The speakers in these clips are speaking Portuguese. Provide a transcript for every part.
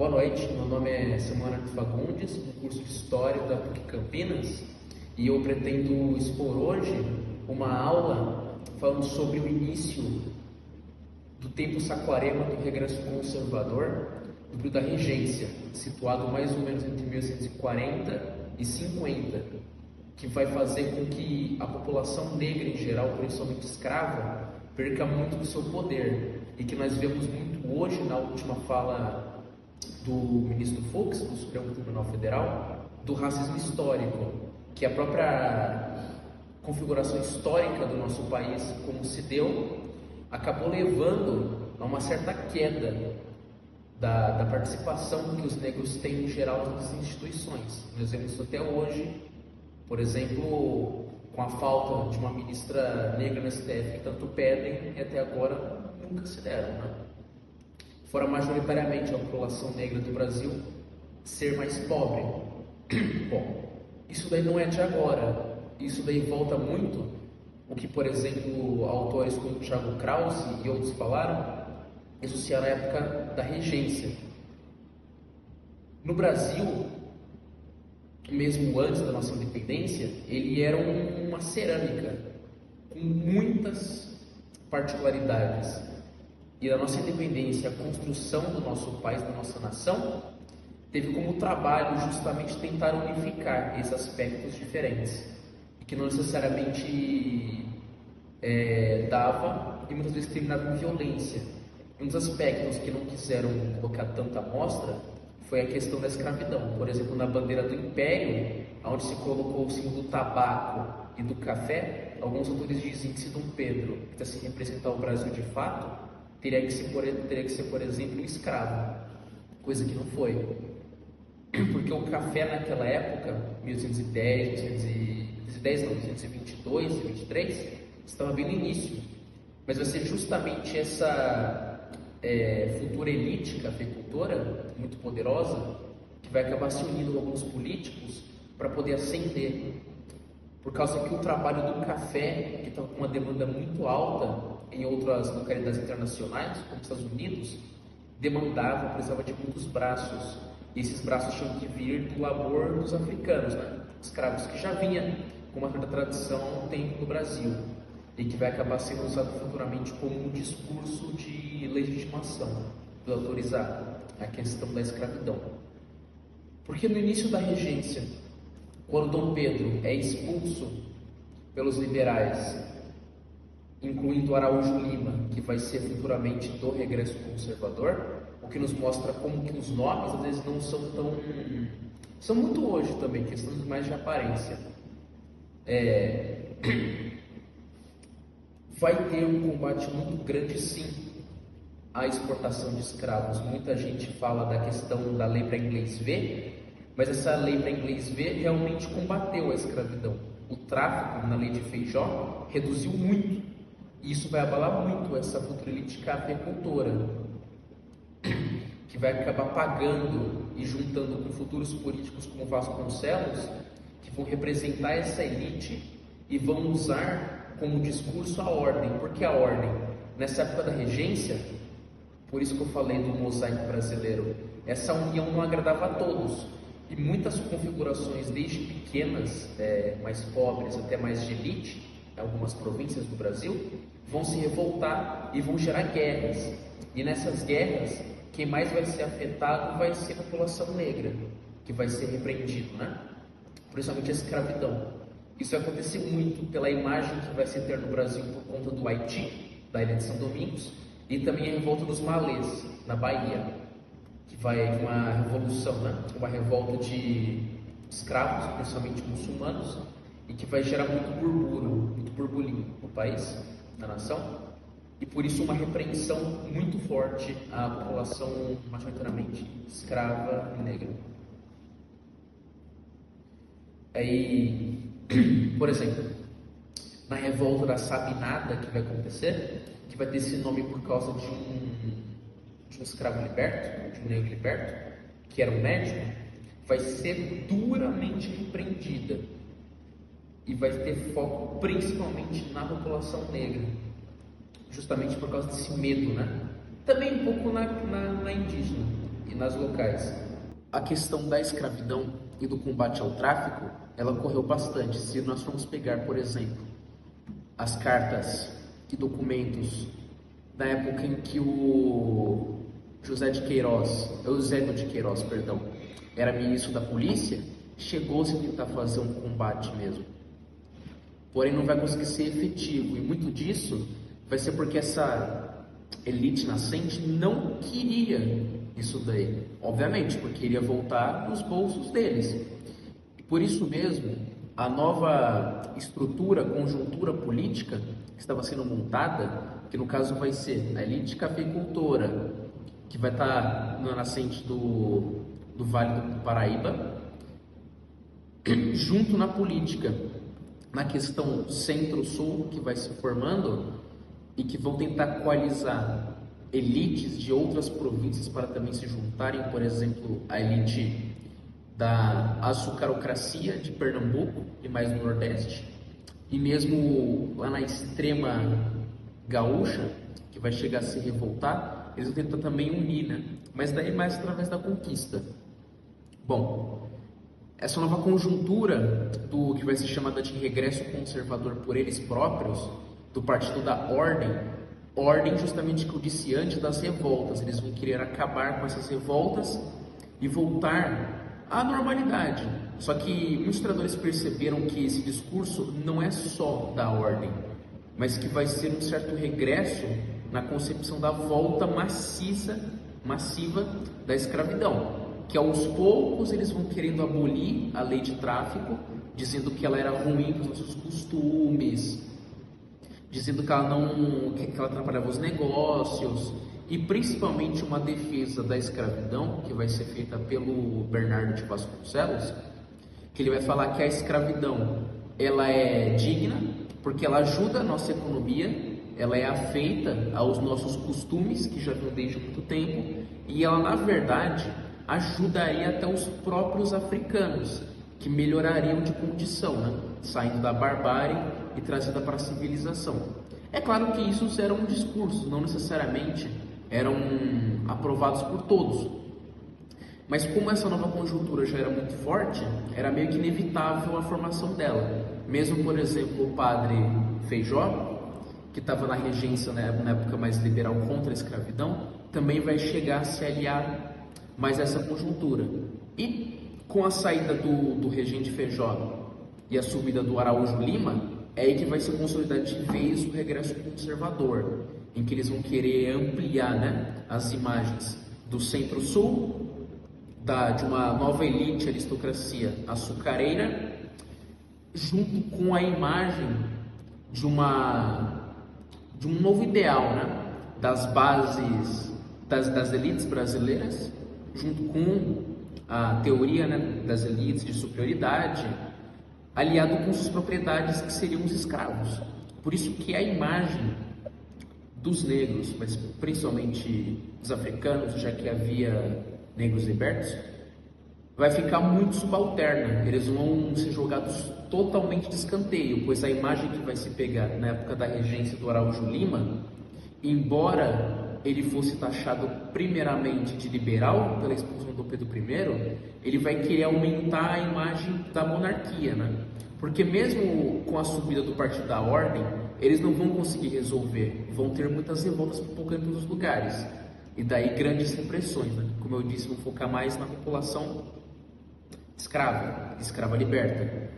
Boa noite, meu nome é Samuel Fagundes, do curso de História da PUC Campinas, e eu pretendo expor hoje uma aula falando sobre o início do tempo saquarema do regresso conservador, do período da regência, situado mais ou menos entre 1840 e 50, que vai fazer com que a população negra em geral, principalmente escrava, perca muito do seu poder, e que nós vemos muito hoje na última fala do ministro Fux, do Supremo Tribunal Federal, do racismo histórico, que a própria configuração histórica do nosso país, como se deu, acabou levando a uma certa queda da participação que os negros têm em geral nas instituições. Nós vemos isso até hoje, por exemplo, com a falta de uma ministra negra no STF que tanto pedem e até agora nunca se deram, né? Fora majoritariamente a população negra do Brasil ser mais pobre. Bom, isso daí não é de agora, isso daí volta muito o que, por exemplo, autores como Thiago Krause e outros falaram, isso na época da regência. No Brasil, mesmo antes da nossa independência, ele era uma cerâmica com muitas particularidades. E a nossa independência, a construção do nosso país, da nossa nação, teve como trabalho justamente tentar unificar esses aspectos diferentes, e que não necessariamente dava e muitas vezes terminava em violência. Um dos aspectos que não quiseram colocar tanta amostra foi a questão da escravidão. Por exemplo, na bandeira do Império, onde se colocou o símbolo do tabaco e do café, alguns autores dizem que se Dom Pedro quisesse representar o Brasil de fato, teria que ser, por exemplo, um escravo, coisa que não foi. Porque o café naquela época, 1822 e 23, estava bem no início. Mas vai ser justamente essa futura elite cafeicultora, muito poderosa, que vai acabar se unindo a alguns políticos para poder ascender. Por causa que o trabalho do café, que estava com uma demanda muito alta em outras localidades internacionais, como os Estados Unidos, precisava de muitos braços. E esses braços tinham que vir do labor dos africanos, né? Escravos que já vinha com uma certa tradição há um tempo no Brasil, e que vai acabar sendo usado futuramente como um discurso de legitimação, de autorizar a questão da escravidão. Porque no início da regência, quando Dom Pedro é expulso pelos liberais, incluindo Araújo Lima, que vai ser futuramente do regresso conservador, o que nos mostra como que os nomes às vezes não são tão... são muito hoje também, questões mais de aparência. Vai ter um combate muito grande, sim, à exportação de escravos. Muita gente fala da questão da lei para inglês ver, mas essa lei para inglês ver realmente combateu a escravidão. O tráfico na lei de Feijó reduziu muito, e isso vai abalar muito essa futura elite cafeicultora, que vai acabar pagando e juntando com futuros políticos como Vasconcelos, que vão representar essa elite e vão usar como discurso a ordem. Porque a ordem, nessa época da regência, por isso que eu falei do mosaico brasileiro, essa união não agradava a todos, e muitas configurações, desde pequenas, mais pobres, até mais de elite, em algumas províncias do Brasil, vão se revoltar e vão gerar guerras. E nessas guerras, quem mais vai ser afetado vai ser a população negra, que vai ser repreendido, né? Principalmente a escravidão. Isso vai acontecer muito pela imagem que vai se ter no Brasil por conta do Haiti, da Ilha de São Domingos, e também a revolta dos malês, na Bahia, que vai uma revolução, né? Uma revolta de escravos, principalmente muçulmanos, e que vai gerar muito burburinho no país, na nação, e por isso uma repreensão muito forte à população majoritariamente escrava e negra. Aí, por exemplo, na revolta da Sabinada que vai acontecer, que vai ter esse nome por causa de um escravo liberto, de um negro liberto, que era um médico, vai ser duramente repreendida e vai ter foco principalmente na população negra, justamente por causa desse medo, né? Também um pouco na indígena. e nas locais. A questão da escravidão e do combate ao tráfico, ela ocorreu bastante. Se nós formos pegar, por exemplo, as cartas e documentos da época em que o Eusébio de Queiroz, perdão, era ministro da polícia, chegou-se a tentar fazer um combate mesmo. Porém, não vai conseguir ser efetivo, e muito disso vai ser porque essa elite nascente não queria isso daí, obviamente, porque iria voltar nos bolsos deles. Por isso mesmo, a nova estrutura, conjuntura política que estava sendo montada, que no caso vai ser a elite cafeicultora, que vai estar na nascente do Vale do Paraíba, junto na política, na questão centro-sul, que vai se formando e que vão tentar coalizar elites de outras províncias para também se juntarem, por exemplo, a elite da açucarocracia de Pernambuco e mais no Nordeste, e mesmo lá na extrema gaúcha, que vai chegar a se revoltar, eles vão tentar também unir, né? Mas daí mais através da conquista. Bom, essa nova conjuntura do que vai ser chamada de regresso conservador por eles próprios, do partido da ordem justamente que eu disse antes das revoltas. Eles vão querer acabar com essas revoltas e voltar à normalidade. Só que muitos historiadores perceberam que esse discurso não é só da ordem, mas que vai ser um certo regresso na concepção da volta massiva da escravidão, que aos poucos eles vão querendo abolir a lei de tráfico, dizendo que ela era ruim para os nossos costumes, dizendo que ela atrapalhava os negócios, e principalmente uma defesa da escravidão, que vai ser feita pelo Bernardo de Vasconcelos, que ele vai falar que a escravidão ela é digna, porque ela ajuda a nossa economia, ela é afeita aos nossos costumes, que já vêm desde muito tempo, e ela, na verdade, ajudaria até os próprios africanos, que melhorariam de condição, né? Saindo da barbárie e trazida para a civilização. É claro que isso eram discursos, não necessariamente eram aprovados por todos. Mas como essa nova conjuntura já era muito forte, era meio que inevitável a formação dela. Mesmo, por exemplo, o padre Feijó, que estava na regência na época mais liberal contra a escravidão, também vai chegar a se aliar mais a essa conjuntura. E com a saída do regente Feijó e a subida do Araújo Lima, é aí que vai se consolidar de vez o regresso conservador, em que eles vão querer ampliar, né, as imagens do centro-sul, de uma nova elite, aristocracia açucareira, junto com a imagem de um novo ideal, né, das bases das elites brasileiras, junto com a teoria, né, das elites de superioridade, aliado com suas propriedades, que seriam os escravos. Por isso que a imagem dos negros, mas principalmente dos africanos, já que havia negros libertos, vai ficar muito subalterna. Eles vão ser jogados totalmente de escanteio, pois a imagem que vai se pegar na época da regência do Araújo Lima, embora ele fosse taxado primeiramente de liberal pela expulsão do Pedro I, ele vai querer aumentar a imagem da monarquia, né? Porque mesmo com a subida do Partido da Ordem, eles não vão conseguir resolver, vão ter muitas revoltas pipocando em todos os lugares, e daí grandes repressões, né? Como eu disse, vão focar mais na população escrava liberta.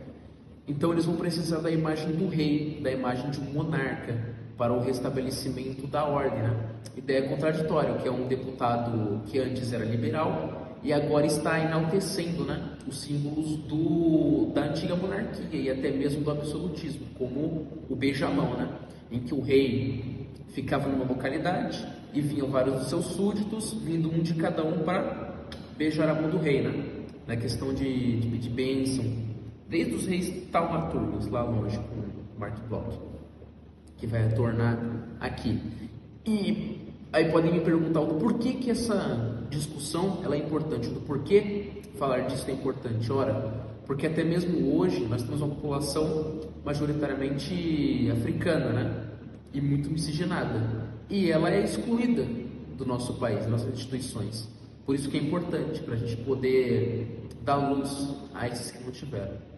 Então eles vão precisar da imagem do rei, da imagem de um monarca, para o restabelecimento da ordem, né? Ideia contraditória, que é um deputado que antes era liberal e agora está enaltecendo, né, os símbolos da antiga monarquia e até mesmo do absolutismo, como o beijamão, né, em que o rei ficava numa localidade e vinham vários dos seus súditos, vindo um de cada um para beijar a mão do rei, né, na questão de pedir bênção, desde os reis taumaturgos, lá longe, com Mark Bloch, que vai retornar aqui. E aí podem me perguntar do porquê que essa discussão ela é importante, do porquê falar disso é importante. Ora, porque até mesmo hoje nós temos uma população majoritariamente africana, né? E muito miscigenada. E ela é excluída do nosso país, das nossas instituições. Por isso que é importante, para a gente poder dar luz a esses que não tiveram.